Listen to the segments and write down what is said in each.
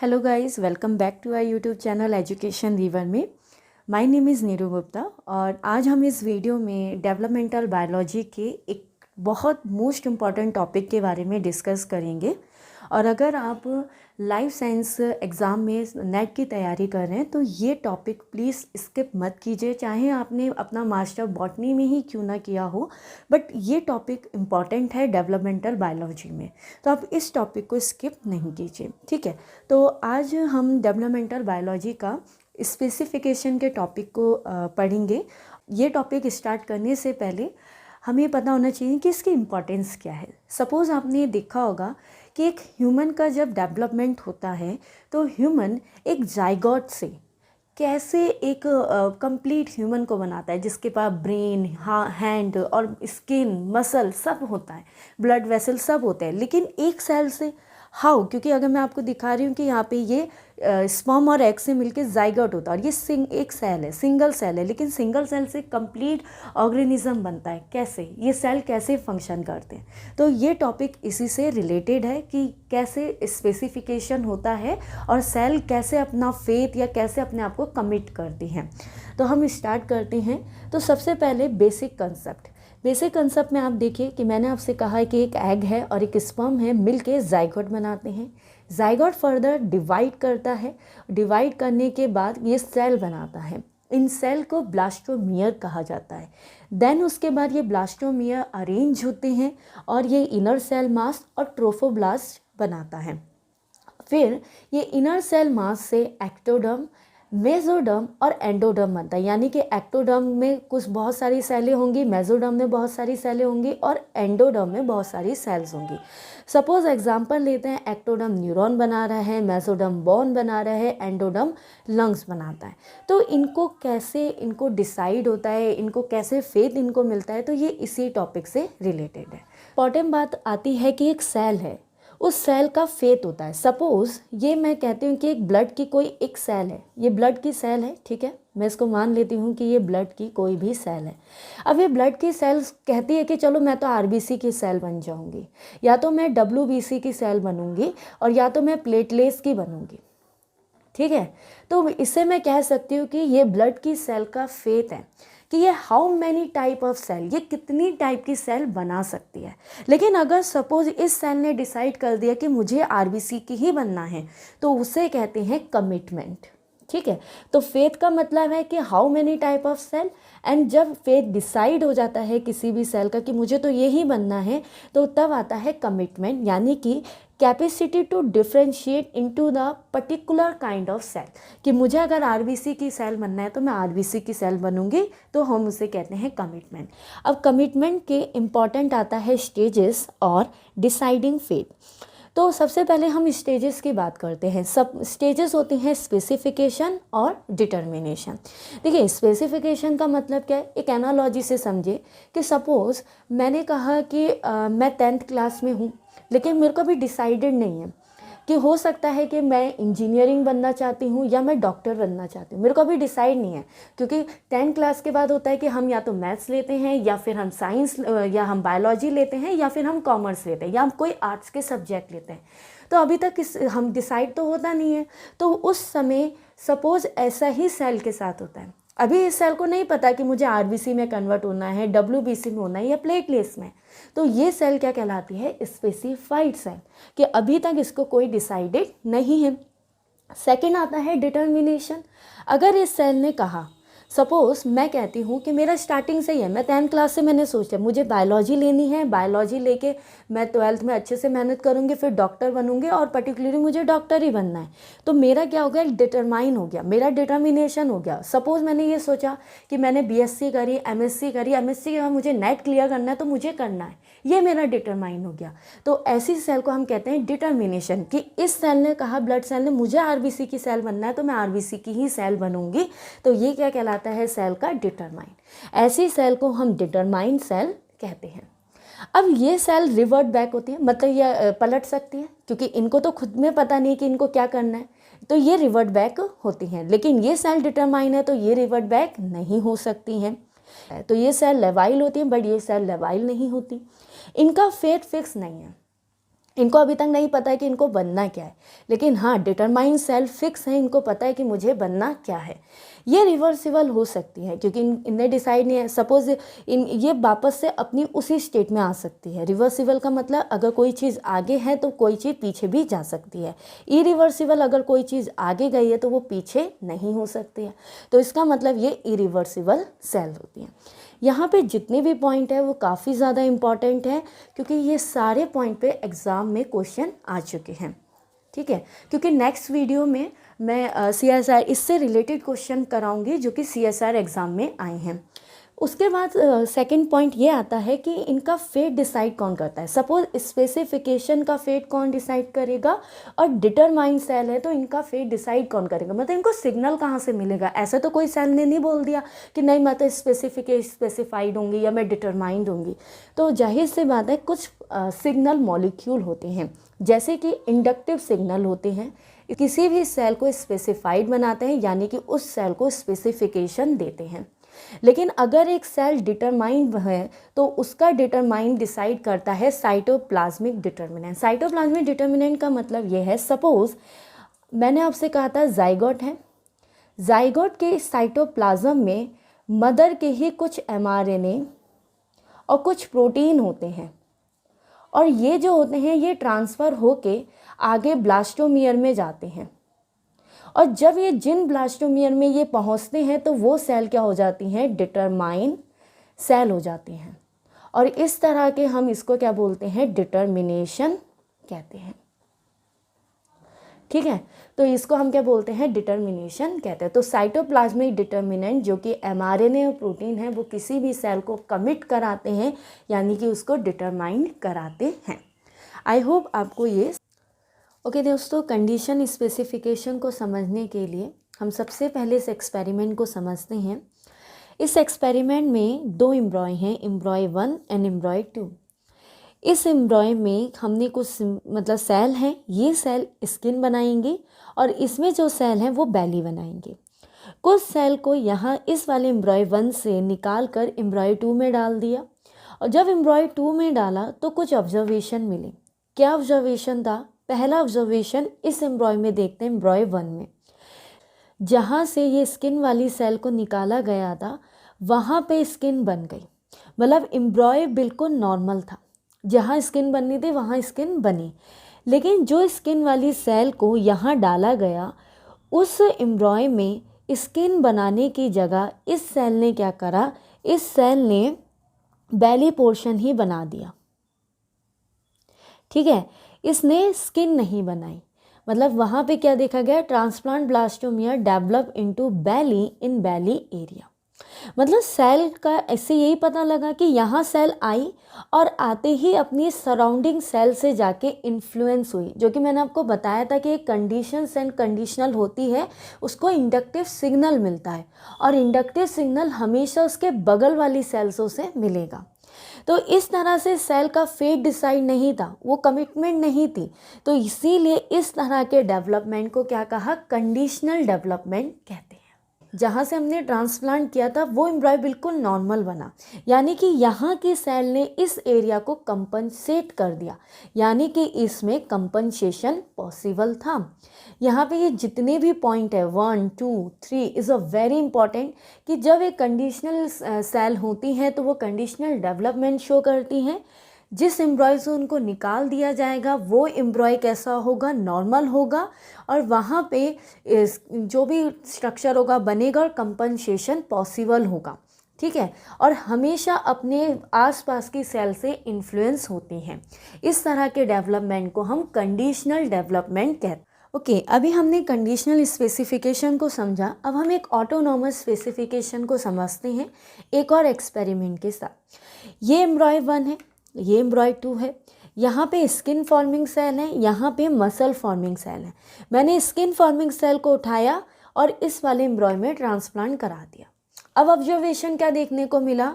Hello guys, welcome back to our YouTube channel education river में। My name is Neeru Gupta और आज हम इस वीडियो में डेवलपमेंटल बायोलॉजी के एक बहुत मोस्ट इम्पॉर्टेंट टॉपिक के बारे में डिस्कस करेंगे। और अगर आप लाइफ साइंस एग्ज़ाम में नेट की तैयारी कर रहे हैं तो ये टॉपिक प्लीज़ स्किप मत कीजिए, चाहे आपने अपना मास्टर बॉटनी में ही क्यों ना किया हो, बट ये टॉपिक इम्पॉर्टेंट है डेवलपमेंटल बायोलॉजी में, तो आप इस टॉपिक को स्किप नहीं कीजिए। ठीक है, तो आज हम डेवलपमेंटल बायोलॉजी का स्पेसिफिकेशन के टॉपिक को पढ़ेंगे। ये टॉपिक स्टार्ट करने से पहले हमें पता होना चाहिए कि इसकी इम्पोर्टेंस क्या है। सपोज़ आपने देखा होगा कि एक ह्यूमन का जब डेवलपमेंट होता है तो ह्यूमन एक जाइगोट से कैसे एक कंप्लीट ह्यूमन को बनाता है, जिसके पास ब्रेन, हैंड और स्किन, मसल सब होता है, ब्लड वेसल सब होते हैं, लेकिन एक सेल से हाउ? क्योंकि अगर मैं आपको दिखा रही हूँ कि यहाँ पे ये स्पर्म और एग से मिलके जाइगोट होता है और ये एक सेल है, सिंगल सेल है, लेकिन सिंगल सेल से कंप्लीट ऑर्गेनिज्म बनता है। कैसे ये सेल कैसे फंक्शन करते हैं, तो ये टॉपिक इसी से रिलेटेड है कि कैसे स्पेसिफिकेशन होता है और सेल कैसे अपना फेथ या कैसे अपने आप को कमिट करती हैं। तो हम स्टार्ट करते हैं। तो सबसे पहले बेसिक कंसेप्ट में आप देखिए कि मैंने आपसे कहा है कि एक एग है और एक स्पर्म है, मिलके जाइगोट बनाते हैं। जाइगोट फर्दर डिवाइड करता है, डिवाइड करने के बाद ये सेल बनाता है। इन सेल को ब्लास्टोमियर कहा जाता है। देन उसके बाद ये ब्लास्टोमियर अरेंज होते हैं और ये इनर सेल मास और ट्रोफोब्लास्ट बनाता है। फिर ये इनर सेल मास से एक्टोडर्म, मेसोडर्म और एंडोडर्म बनता है, यानी कि एक्टोडर्म में कुछ बहुत सारी सेलें होंगी, मेसोडर्म में बहुत सारी सेलें होंगी और एंडोडर्म में बहुत सारी सेल्स होंगी। सपोज एग्जांपल लेते हैं, एक्टोडर्म न्यूरॉन बना रहा है, मेसोडर्म बोन बना रहा है, एंडोडर्म लंग्स बनाता है। तो इनको डिसाइड होता है, इनको कैसे फेथ इनको मिलता है, तो ये इसी टॉपिक से रिलेटेड है। इंपॉर्टेंट बात आती है कि एक सेल है, उस सेल का फेथ होता है। सपोज़ ये मैं कहती हूँ कि एक ब्लड की कोई एक सेल है, ये ब्लड की सेल है, ठीक है, मैं इसको मान लेती हूँ कि ये ब्लड की कोई भी सेल है। अब ये ब्लड की सेल्स कहती है कि चलो मैं तो आरबीसी की सेल बन जाऊँगी, या तो मैं डब्ल्यूबीसी की सेल बनूँगी, और या तो मैं प्लेटलेट्स की बनूँगी। ठीक है, तो इससे मैं कह सकती हूँ कि ये ब्लड की सेल का फेथ है कि ये how many type of cell, ये कितनी टाइप की सेल बना सकती है। लेकिन अगर सपोज इस सेल ने डिसाइड कर दिया कि मुझे आरबीसी की ही बनना है, तो उसे कहते हैं कमिटमेंट। ठीक है, तो फेथ का मतलब है कि how many type of cell, and जब फेथ डिसाइड हो जाता है किसी भी सेल का कि मुझे तो ये ही बनना है, तो तब आता है कमिटमेंट, यानी कि capacity to differentiate into the particular kind of cell, कि मुझे अगर आरबीसी की सेल बनना है तो मैं आरबीसी की सेल बनूंगी, तो हम उसे कहते हैं कमिटमेंट। अब कमिटमेंट के इम्पॉर्टेंट आता है स्टेजेस और डिसाइडिंग फेथ। तो सबसे पहले हम स्टेजेस की बात करते हैं। सब स्टेजेस होती हैं स्पेसिफिकेशन और डिटर्मिनेशन। देखिए, स्पेसिफिकेशन का मतलब क्या है, एक एनालॉजी से समझे कि सपोज़ मैंने कहा कि मैं 10th क्लास में हूँ, लेकिन मेरे को अभी डिसाइडेड नहीं है कि हो सकता है कि मैं इंजीनियरिंग बनना चाहती हूँ या मैं डॉक्टर बनना चाहती हूँ, मेरे को अभी डिसाइड नहीं है। क्योंकि 10th क्लास के बाद होता है कि हम या तो मैथ्स लेते हैं, या फिर हम साइंस या हम बायोलॉजी लेते हैं, या फिर हम कॉमर्स लेते हैं, या हम कोई आर्ट्स के सब्जेक्ट लेते हैं। तो अभी तक हम डिसाइड तो होता नहीं है। तो उस समय सपोज़ ऐसा ही सेल के साथ होता है। अभी इस सेल को नहीं पता कि मुझे आरबीसी में कन्वर्ट होना है, डब्ल्यूबीसी में होना है, या प्लेटलेट्स में। तो ये सेल क्या कहलाती है, स्पेसिफाइड सेल, कि अभी तक इसको कोई डिसाइडेड नहीं है। सेकंड आता है डिटर्मिनेशन। अगर इस सेल ने कहा, सपोज़ मैं कहती हूँ कि मेरा स्टार्टिंग से ही है, मैं 10th क्लास से मैंने सोचा मुझे बायोलॉजी लेनी है, बायोलॉजी लेके मैं 12th में अच्छे से मेहनत करूँगी, फिर डॉक्टर बनूँगी और पर्टिकुलरली मुझे डॉक्टर ही बनना है। तो मेरा क्या हो गया, डिटरमाइन हो गया, मेरा डिटर्मिनेशन हो गया। सपोज़ मैंने ये सोचा कि मैंने बीएससी करी, एमएससी करी, एमएससी के बाद मुझे नेट क्लियर करना है, तो मुझे करना है, ये मेरा डिटरमाइन हो गया। तो ऐसी सेल को हम कहते हैं डिटर्मिनेशन, कि इस सेल ने कहा, ब्लड सेल ने, मुझे आरबीसी की सेल बनना है, तो मैं आरबीसी की ही सेल बनूंगी, तो ये क्या कहलाता है, सेल का डिटरमाइन। ऐसी सेल को हम डिटरमाइन सेल कहते हैं। अब ये सेल रिवर्ट बैक होती है, मतलब ये पलट सकती है, क्योंकि इनको तो खुद में पता नहीं कि इनको क्या करना है, तो ये रिवर्ट बैक होती हैं। लेकिन ये सेल डिटरमाइन है, तो ये रिवर्ट बैक नहीं हो सकती हैं। तो ये सेल लेवाइल होती हैं, बट ये सेल लेवाइल नहीं होती। इनका फेथ फिक्स नहीं है। इनको अभी तक नहीं पता है कि इनको बनना क्या है, लेकिन हाँ डिटरमाइंड सेल फिक्स है, इनको पता है कि मुझे बनना क्या है। ये रिवर्सिबल हो सकती है क्योंकि इनने डिसाइड नहीं है, सपोज ये वापस से अपनी उसी स्टेट में आ सकती है। रिवर्सिबल का मतलब अगर कोई चीज़ आगे है तो कोई चीज़ पीछे भी जा सकती है। इरिवर्सिबल अगर कोई चीज़ आगे गई है तो वो पीछे नहीं हो सकती है, तो इसका मतलब ये इरिवर्सिबल सेल होती है। यहाँ पे जितने भी पॉइंट है वो काफ़ी ज़्यादा इम्पॉर्टेंट है क्योंकि ये सारे पॉइंट पे एग्ज़ाम में क्वेश्चन आ चुके हैं, ठीक है। क्योंकि नेक्स्ट वीडियो में मैं CSR इससे रिलेटेड क्वेश्चन कराऊंगी जो कि CSR एग्ज़ाम में आए हैं। उसके बाद सेकंड पॉइंट ये आता है कि इनका फेट डिसाइड कौन करता है। सपोज स्पेसिफिकेशन का फेट कौन डिसाइड करेगा और डिटरमाइन सेल है तो इनका फेट डिसाइड कौन करेगा, मतलब इनको सिग्नल कहाँ से मिलेगा। ऐसा तो कोई सेल ने नहीं बोल दिया कि नहीं मैं तो स्पेसिफाइड होंगी या मैं डिटरमाइंड होंगी। तो जाहिर सी बात है कुछ सिग्नल मॉलिक्यूल होते हैं जैसे कि इंडक्टिव सिग्नल होते हैं, किसी भी सेल को स्पेसिफाइड बनाते हैं यानी कि उस सेल को स्पेसिफिकेशन देते हैं। लेकिन अगर एक सेल डिटरमाइंड है तो उसका डिटरमाइंड डिसाइड करता है साइटोप्लाज्मिक डिटर्मिनेंट। साइटोप्लाज्मिक डिटर्मिनेंट का मतलब ये है, सपोज मैंने आपसे कहा था जाइगोट है, जाइगोट के साइटोप्लाज्म में मदर के ही कुछ mRNA और कुछ प्रोटीन होते हैं और ये जो होते हैं ये ट्रांसफ़र होके आगे ब्लास्टोमियर में जाते हैं और जब ये जिन ब्लास्टोमियर में ये पहुंचते हैं तो वो सेल क्या हो जाती हैं, डिटरमाइन सेल हो जाती हैं। और इस तरह के हम इसको क्या बोलते हैं, डिटर्मिनेशन कहते हैं, ठीक है। तो इसको हम क्या बोलते हैं, डिटर्मिनेशन कहते हैं। तो साइटोप्लाज्मिक डिटर्मिनेंट जो कि mRNA और प्रोटीन है वो किसी भी सेल को कमिट कराते हैं यानी कि उसको डिटरमाइन कराते हैं। आई होप आपको ये ओके दोस्तों, कंडीशन स्पेसिफिकेशन को समझने के लिए हम सबसे पहले इस एक्सपेरिमेंट को समझते हैं। इस एक्सपेरिमेंट में दो एम्ब्रॉय हैं, एम्ब्रॉय 1 एंड एम्ब्रॉय 2। इस एम्ब्रॉय में हमने कुछ मतलब सेल हैं, ये सेल स्किन बनाएंगे और इसमें जो सेल हैं वो बैली बनाएंगे। कुछ सेल को यहाँ इस वाले एम्ब्रॉय 1 से निकाल कर एम्ब्रॉय 2 में डाल दिया और जब एम्ब्रॉय 2 में डाला तो कुछ ऑब्जर्वेशन मिले। क्या ऑब्जर्वेशन था? पहला ऑब्जर्वेशन इस एम्ब्रॉय में देखते हैं, एम्ब्रॉय 1 में जहाँ से ये स्किन वाली सेल को निकाला गया था वहाँ पे स्किन बन गई, मतलब एम्ब्रॉय बिल्कुल नॉर्मल था, जहाँ स्किन बननी थी वहाँ स्किन बनी। लेकिन जो स्किन वाली सेल को यहाँ डाला गया उस एम्ब्रॉय में स्किन बनाने की जगह इस सेल ने क्या करा, इस सेल ने बैली पोर्शन ही बना दिया, ठीक है। इसने स्किन नहीं बनाई, मतलब वहाँ पे क्या देखा गया, ट्रांसप्लांट ब्लास्टोमियर डेवलप इनटू बैली इन बैली एरिया। मतलब सेल का ऐसे यही पता लगा कि यहाँ सेल आई और आते ही अपनी सराउंडिंग सेल से जाके इन्फ्लुएंस हुई, जो कि मैंने आपको बताया था कि एक कंडीशंस एंड कंडीशनल होती है, उसको इंडक्टिव सिग्नल मिलता है और इंडक्टिव सिग्नल हमेशा उसके बगल वाली सेल्सों से मिलेगा। तो इस तरह से सेल का फेट डिसाइड नहीं था, वो कमिटमेंट नहीं थी, तो इसीलिए इस तरह के डेवलपमेंट को क्या कहा, कंडीशनल डेवलपमेंट कहते हैं। जहाँ से हमने ट्रांसप्लांट किया था वो एम्ब्रॉय बिल्कुल नॉर्मल बना, यानी कि यहाँ की सेल ने इस एरिया को कंपनसेट कर दिया, यानी कि इसमें कंपनसेशन पॉसिबल था। यहाँ पे ये जितने भी पॉइंट है 1, 2, 3 इज़ अ वेरी इंपॉर्टेंट कि जब एक कंडीशनल सेल होती हैं तो वो कंडीशनल डेवलपमेंट शो करती हैं। जिस एम्ब्रॉय से उनको निकाल दिया जाएगा वो एम्ब्रॉय कैसा होगा, नॉर्मल होगा और वहाँ पे जो भी स्ट्रक्चर होगा बनेगा और कंपनसेशन पॉसिबल होगा, ठीक है। और हमेशा अपने आसपास की सेल से इन्फ्लुएंस होती हैं। इस तरह के डेवलपमेंट को हम कंडीशनल डेवलपमेंट कहते हैं। ओके, अभी हमने कंडीशनल स्पेसिफिकेशन को समझा, अब हम एक ऑटोनॉमस स्पेसिफिकेशन को समझते हैं एक और एक्सपेरिमेंट के साथ। ये एम्ब्रॉय 1 है, ये एम्ब्रॉय 2 है, यहाँ पे स्किन फॉर्मिंग सेल है, यहाँ पे मसल फॉर्मिंग सेल है। मैंने स्किन फॉर्मिंग सेल को उठाया और इस वाले एम्ब्रॉय में ट्रांसप्लांट करा दिया। अब ऑब्जर्वेशन क्या देखने को मिला,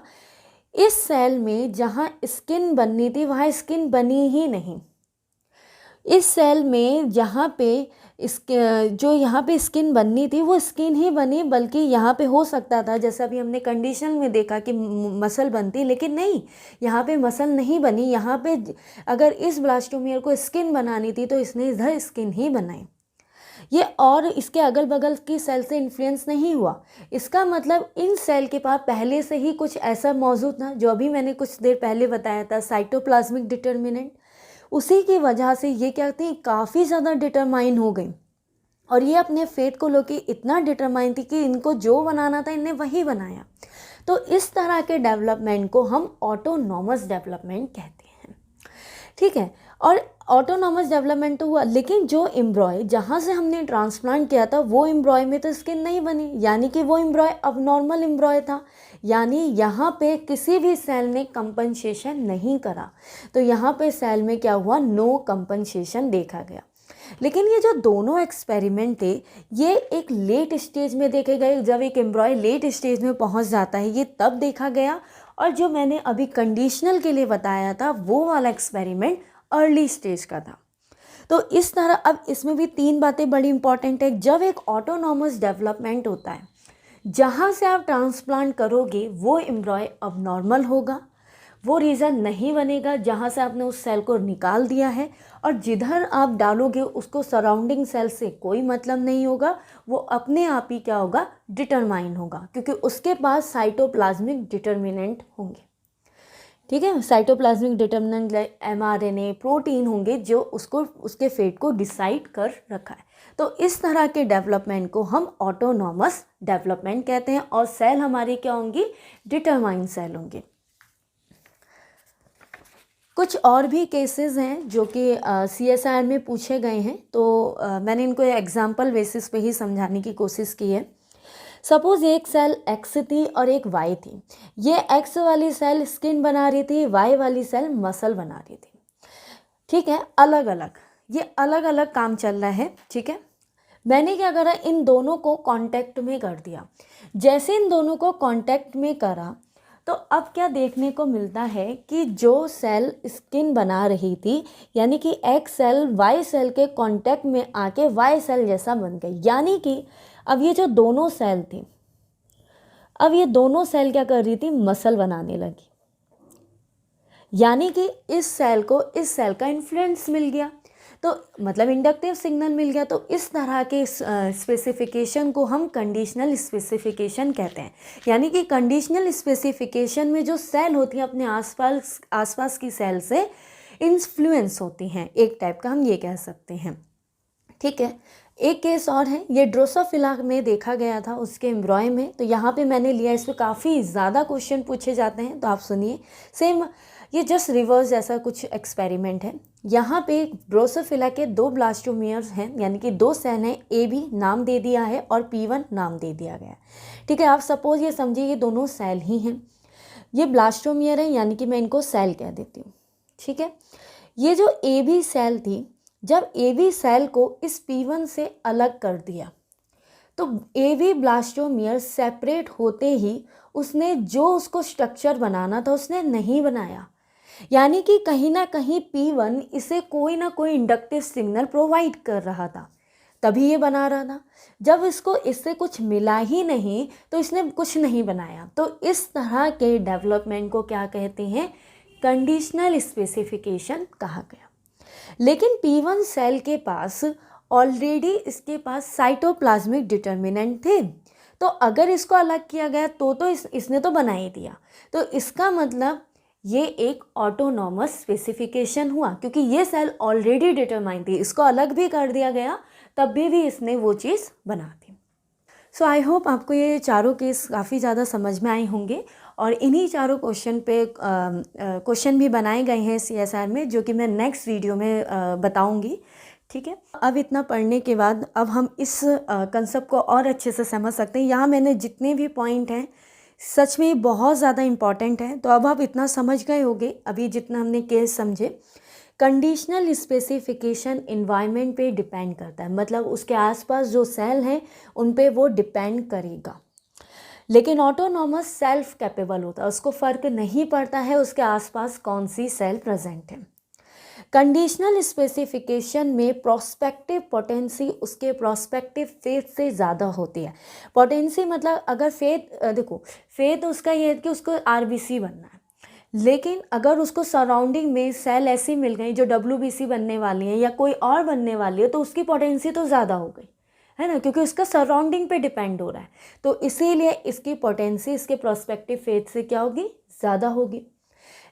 इस सेल में जहाँ स्किन बननी थी वहाँ स्किन बनी ही नहीं। इस सेल में जहाँ पे इसके जो यहाँ पे स्किन बननी थी वो स्किन ही बनी, बल्कि यहाँ पे हो सकता था जैसा अभी हमने कंडीशन में देखा कि मसल बनती, लेकिन नहीं, यहाँ पे मसल नहीं बनी। यहाँ पे अगर इस ब्लास्टोमियर को स्किन बनानी थी तो इसने इधर स्किन ही बनाई। ये और इसके अगल बगल की सेल से इन्फ्लुएंस नहीं हुआ। इसका मतलब इन सेल के पास पहले से ही कुछ ऐसा मौजूद था जो अभी मैंने कुछ देर पहले बताया था, साइटोप्लाज्मिक डिटर्मिनेंट। उसी की वजह से ये क्या थी, काफ़ी ज़्यादा डिटरमाइन हो गई, और ये अपने फेट को लेके इतना डिटरमाइन थी कि इनको जो बनाना था इन्हें वही बनाया। तो इस तरह के डेवलपमेंट को हम ऑटोनॉमस डेवलपमेंट कहते हैं। ठीक है, और ऑटोनॉमस डेवलपमेंट तो हुआ, लेकिन जो एम्ब्रॉय जहाँ से हमने ट्रांसप्लांट किया था वो एम्ब्रॉय में तो स्किन नहीं बनी, यानी कि वो एम्ब्रॉय अब नॉर्मल एम्ब्रॉय था, यानी यहाँ पे किसी भी सेल ने कंपनसेशन नहीं करा। तो यहाँ पे सेल में क्या हुआ, नो कंपनसेशन देखा गया। लेकिन ये जो दोनों एक्सपेरिमेंट थे ये एक लेट स्टेज में देखे गए। जब एक एम्ब्रॉय लेट स्टेज में पहुंच जाता है ये तब देखा गया, और जो मैंने अभी कंडीशनल के लिए बताया था वो वाला एक्सपेरिमेंट अर्ली स्टेज का था। तो इस तरह अब इसमें भी 3 बातें बड़ी इंपॉर्टेंट है। जब एक ऑटोनॉमस डेवलपमेंट होता है, जहाँ से आप ट्रांसप्लांट करोगे वो एम्ब्रॉय अब नॉर्मल होगा, वो रीज़न नहीं बनेगा जहाँ से आपने उस सेल को निकाल दिया है, और जिधर आप डालोगे उसको सराउंडिंग सेल से कोई मतलब नहीं होगा, वो अपने आप ही क्या होगा, डिटरमाइन होगा, क्योंकि उसके पास साइटोप्लाज्मिक डिटर्मिनेंट होंगे। ठीक है, साइटोप्लाज्मिक डिटर्मिनेंट mRNA प्रोटीन होंगे जो उसको उसके फेट को डिसाइड कर रखा है। तो इस तरह के डेवलपमेंट को हम ऑटोनॉमस डेवलपमेंट कहते हैं, और सेल हमारी क्या होंगी, डिटरमाइन सेल होंगे। कुछ और भी केसेस हैं जो कि CSIR में पूछे गए हैं, तो मैंने इनको एग्जाम्पल बेसिस पे ही समझाने की कोशिश की है। सपोज़ एक सेल X थी और एक Y थी। ये X वाली सेल स्किन बना रही थी, Y वाली सेल मसल बना रही थी। ठीक है, अलग अलग, ये अलग अलग काम चल रहा है। ठीक है, मैंने क्या करा, इन दोनों को कांटेक्ट में कर दिया। जैसे इन दोनों को कांटेक्ट में करा तो अब क्या देखने को मिलता है कि जो सेल स्किन बना रही थी, यानी कि X सेल Y सेल के कांटेक्ट में आके Y सेल जैसा बन गई। यानी कि अब ये जो दोनों सेल थी, अब ये दोनों सेल क्या कर रही थी, मसल बनाने लगी। यानी कि इस सेल को इस सेल का इन्फ्लुएंस मिल गया, तो मतलब इंडक्टिव सिग्नल मिल गया। तो इस तरह के स्पेसिफिकेशन को हम कंडीशनल स्पेसिफिकेशन कहते हैं। यानी कि कंडीशनल स्पेसिफिकेशन में जो सेल होती हैं अपने आसपास की सेल से इन्फ्लुएंस होती हैं, एक टाइप का हम ये कह सकते हैं। ठीक है, एक केस और है, ये ड्रोसोफिला में देखा गया था उसके एम्ब्रॉय में। तो यहाँ पे मैंने लिया, इस पर काफ़ी ज़्यादा क्वेश्चन पूछे जाते हैं, तो आप सुनिए। सेम ये जस्ट रिवर्स जैसा कुछ एक्सपेरिमेंट है। यहाँ पे ड्रोसोफिला के 2 ब्लास्टोमियर्स हैं, यानी कि 2 सेल हैं, AB नाम दे दिया है और P1 नाम दे दिया गया है। ठीक है, आप सपोज ये समझिए ये दोनों सेल ही हैं, ये ब्लास्टोमियर है, यानी कि मैं इनको सेल कह देती हूँ। ठीक है, ये जो AB सेल थी, जब AB सेल को इस P1 से अलग कर दिया तो AB ब्लास्टोमियर सेपरेट होते ही उसने जो उसको स्ट्रक्चर बनाना था उसने नहीं बनाया। यानी कि कहीं ना कहीं P1 इसे कोई ना कोई इंडक्टिव सिग्नल प्रोवाइड कर रहा था, तभी ये बना रहा था। जब इसको इससे कुछ मिला ही नहीं तो इसने कुछ नहीं बनाया। तो इस तरह के डेवलपमेंट को क्या कहते हैं, कंडीशनल स्पेसिफिकेशन कहा गया। लेकिन P1 सेल के पास ऑलरेडी इसके पास साइटोप्लाज्मिक डिटर्मिनेंट थे, तो अगर इसको अलग किया गया तो इसने तो बना ही दिया। तो इसका मतलब ये एक ऑटोनॉमस स्पेसिफिकेशन हुआ, क्योंकि ये सेल ऑलरेडी डिटरमाइन थी, इसको अलग भी कर दिया गया तब भी इसने वो चीज़ बना दी। सो आई होप आपको ये चारों केस काफ़ी ज़्यादा समझ में आए होंगे, और इन्हीं चारों क्वेश्चन पे क्वेश्चन भी बनाए गए हैं CSIR में, जो कि मैं नेक्स्ट वीडियो में बताऊंगी। ठीक है, अब इतना पढ़ने के बाद अब हम इस कंसेप्ट को और अच्छे से समझ सकते हैं। यहाँ मैंने जितने भी पॉइंट हैं सच में बहुत ज़्यादा इम्पॉर्टेंट है, तो अब आप इतना समझ गए होंगे अभी जितना हमने केस समझे। कंडीशनल स्पेसिफिकेशन इन्वायरमेंट पे डिपेंड करता है, मतलब उसके आसपास जो सेल हैं उन पे वो डिपेंड करेगा। लेकिन ऑटोनॉमस सेल्फ कैपेबल होता है, उसको फ़र्क नहीं पड़ता है उसके आसपास कौन सी सेल प्रेजेंट है। कंडीशनल स्पेसिफिकेशन में प्रोस्पेक्टिव पोटेंसी उसके प्रोस्पेक्टिव फेथ से ज़्यादा होती है। पोटेंसी मतलब अगर फेथ, देखो फेथ उसका ये है कि उसको आरबीसी बनना है, लेकिन अगर उसको सराउंडिंग में सेल ऐसी मिल गई जो डब्ल्यूबीसी बनने वाली है या कोई और बनने वाली है, तो उसकी पोटेंसी तो ज़्यादा हो गई है ना, क्योंकि उसका सराउंडिंग पे डिपेंड हो रहा है। तो इसीलिए इसकी पोटेंसी इसके प्रोस्पेक्टिव फेथ से क्या होगी, ज़्यादा होगी।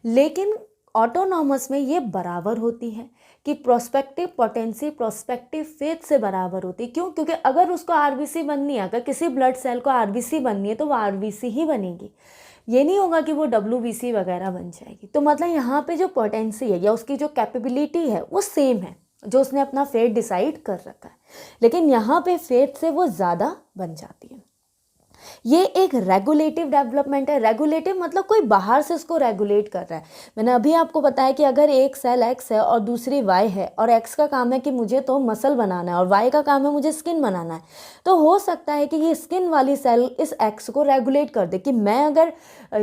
लेकिन ऑटोनॉमस में ये बराबर होती है कि प्रोस्पेक्टिव पोटेंसी प्रोस्पेक्टिव फेथ से बराबर होती है। क्यों? क्योंकि अगर उसको आरबीसी बननी है, अगर किसी ब्लड सेल को आरबीसी बननी है तो वो आरबीसी ही बनेगी, ये नहीं होगा कि वो डब्ल्यूबीसी वगैरह बन जाएगी। तो मतलब यहाँ पे जो पोटेंसी है या उसकी जो कैपेबिलिटी है वो सेम है, जो उसने अपना फेट डिसाइड कर रखा है, लेकिन यहाँ पे फेट से वो ज़्यादा बन जाती है। ये एक रेगुलेटिव डेवलपमेंट है। रेगुलेटिव मतलब कोई बाहर से उसको रेगुलेट कर रहा है। मैंने अभी आपको बताया कि अगर एक सेल एक्स है और दूसरी वाई है, और एक्स का काम है कि मुझे तो मसल बनाना है और वाई का काम है मुझे स्किन बनाना है, तो हो सकता है कि ये स्किन वाली सेल इस एक्स को रेगुलेट कर दे कि मैं अगर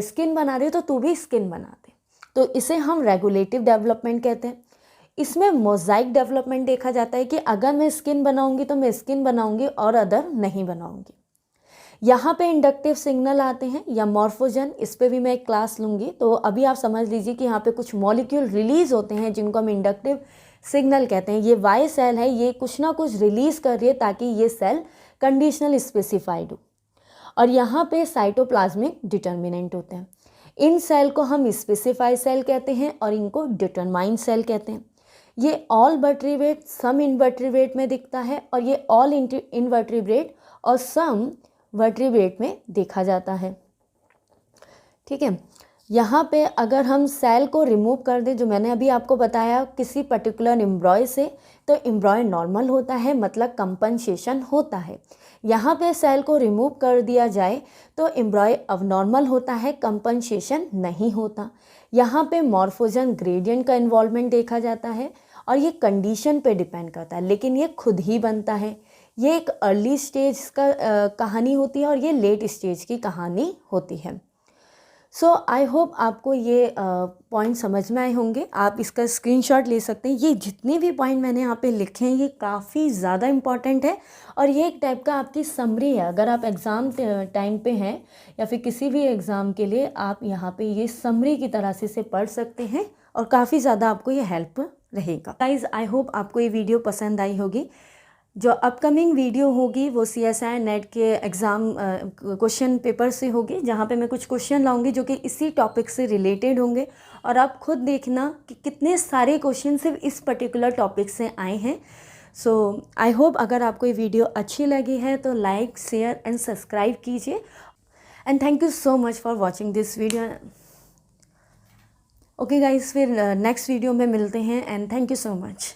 स्किन बना रही हूँ तो तू भी स्किन बना दे। तो इसे हम रेगुलेटिव डेवलपमेंट कहते हैं। इसमें मोज़ाइक डेवलपमेंट देखा जाता है कि अगर मैं स्किन बनाऊंगी तो मैं स्किन बनाऊंगी और अदर नहीं बनाऊंगी। यहाँ पे इंडक्टिव सिग्नल आते हैं या मॉर्फोजन, इस पे भी मैं एक क्लास लूँगी। तो अभी आप समझ लीजिए कि यहाँ पे कुछ मॉलिक्यूल रिलीज होते हैं जिनको हम इंडक्टिव सिग्नल कहते हैं। ये वाई सेल है, ये कुछ ना कुछ रिलीज़ कर रही है ताकि ये सेल कंडीशनल स्पेसिफाइड हो। और यहाँ पे साइटोप्लाज्मिक डिटर्मिनेंट होते हैं। इन सेल को हम स्पेसिफाइड सेल कहते हैं और इनको डिटरमाइन सेल कहते हैं। ये ऑल वर्टिब्रेट सम इनवर्टिब्रेट में दिखता है और ये ऑल इनवर्टिब्रेट और सम वर्टिब्रेट में देखा जाता है। ठीक है, यहाँ पे अगर हम सेल को रिमूव कर दें, जो मैंने अभी आपको बताया किसी पर्टिकुलर एम्ब्रॉय से, तो एम्ब्रॉय नॉर्मल होता है, मतलब कंपनसेशन होता है। यहाँ पे सेल को रिमूव कर दिया जाए तो एम्ब्रॉय अबनॉर्मल होता है, कंपनसेशन नहीं होता। यहाँ पे मॉर्फोजन ग्रेडियंट का इन्वॉल्वमेंट देखा जाता है और ये कंडीशन पे डिपेंड करता है, लेकिन ये खुद ही बनता है। ये एक अर्ली स्टेज का कहानी होती है और ये लेट स्टेज की कहानी होती है। सो आई होप आपको ये पॉइंट समझ में आए होंगे। आप इसका स्क्रीनशॉट ले सकते हैं। ये जितने भी पॉइंट मैंने यहाँ पे लिखे हैं ये काफ़ी ज़्यादा इम्पॉर्टेंट है और ये एक टाइप का आपकी समरी है। अगर आप एग्ज़ाम टाइम पे हैं या फिर किसी भी एग्ज़ाम के लिए आप यहाँ पे ये समरी की तरह से इसे पढ़ सकते हैं और काफ़ी ज़्यादा आपको ये हेल्प रहेगा। गाइज़, आई होप आपको ये वीडियो पसंद आई होगी। जो अपकमिंग वीडियो होगी वो CSIR नेट के एग्ज़ाम क्वेश्चन पेपर से होगी, जहाँ पे मैं कुछ क्वेश्चन लाऊंगी जो कि इसी टॉपिक से रिलेटेड होंगे और आप खुद देखना कि कितने सारे क्वेश्चन सिर्फ इस पर्टिकुलर टॉपिक से आए हैं। सो आई होप अगर आपको ये वीडियो अच्छी लगी है तो लाइक, शेयर एंड सब्सक्राइब कीजिए। And thank you so much for watching this video. Okay guys, फिर नेक्स्ट वीडियो में मिलते हैं and thank you so much.